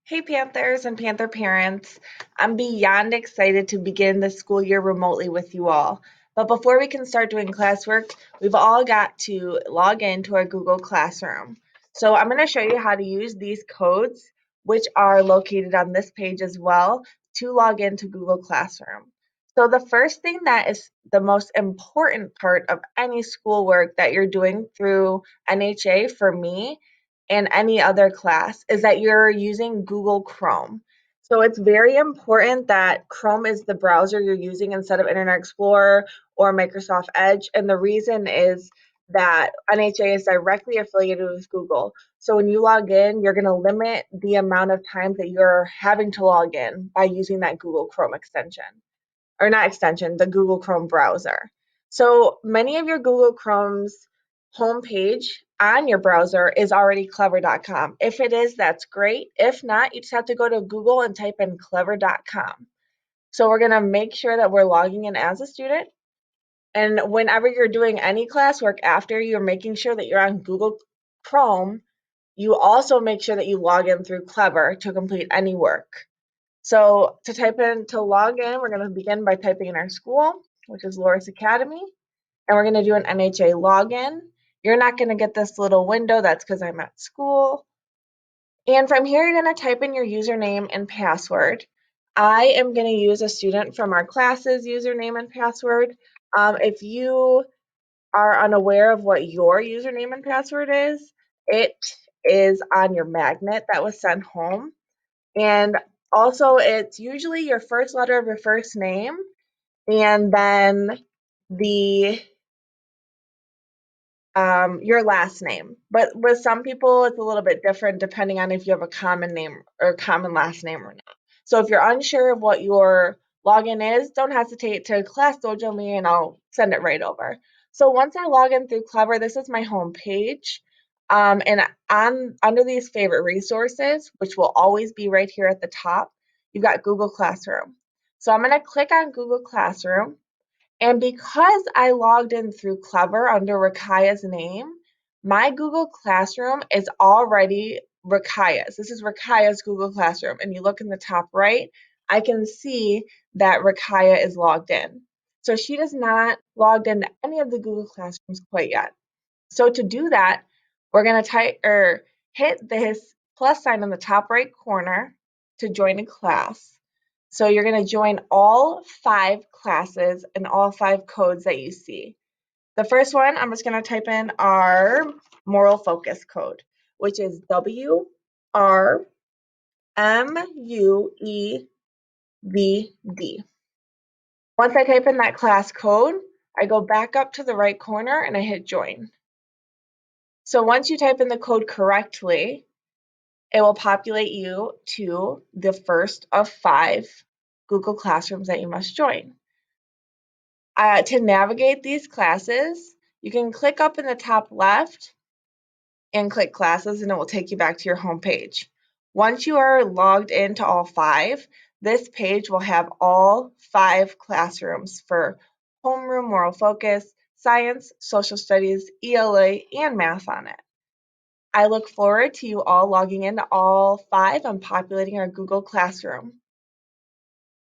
Hey Panthers and Panther parents. I'm beyond excited to begin the school year remotely with you all. But before we can start doing classwork, we've all got to log into our Google Classroom. So I'm going to show you how to use these codes, which are located on this page as well, to log into Google Classroom. So the first thing that is the most important part of any schoolwork that you're doing through NHA for me and any other class is that you're using Google Chrome. So it's very important that Chrome is the browser you're using instead of Internet Explorer or Microsoft Edge. And the reason is that NHA is directly affiliated with Google. So when you log in, you're going to limit the amount of times that you're having to log in by using that Google Chrome extension. Or not extension, the Google Chrome browser. So many of your Google Chrome's homepage on your browser is already clever.com. If it is, that's great. If not, you just have to go to Google and type in clever.com. So we're going to make sure that we're logging in as a student. And whenever you're doing any classwork after you're making sure that you're on Google Chrome, you also make sure that you log in through Clever to complete any work. So to log in, we're going to begin by typing in our school, which is Loris Academy, and we're going to do an NHA login. You're not going to get this little window. That's because I'm at school. And from here, you're going to type in your username and password. I am going to use a student from our class's username and password. If you are unaware of what your username and password is, it is on your magnet that was sent home. And also, it's usually your first letter of your first name and then the your last name. But with some people, it's a little bit different depending on if you have a common name or common last name or not. So if you're unsure of what your login is, don't hesitate to Class Dojo me and I'll send it right over. So once I log in through Clever, this is my home page. And under these favorite resources, which will always be right here at the top, you've got Google Classroom. So I'm going to click on Google Classroom. And because I logged in through Clever under Rakaya's name, my Google Classroom is already Rakaya's. This is Rakaya's Google Classroom. And you look in the top right, I can see that Rakaya is logged in. So she does not logged into any of the Google Classrooms quite yet. So to do that, we're going to hit this plus sign in the top right corner to join a class. So you're going to join all 5 classes and all 5 codes that you see. The first one, I'm just going to type in our moral focus code, which is WRMUEVD. Once I type in that class code, I go back up to the right corner and I hit join. So once you type in the code correctly, it will populate you to the first of 5 Google Classrooms that you must join. To navigate these classes, you can click up in the top left and click classes and it will take you back to your home page. Once you are logged into all 5, this page will have all 5 classrooms for homeroom, moral focus, science, social studies, ELA, and math on it. I look forward to you all logging into all 5 and populating our Google Classroom.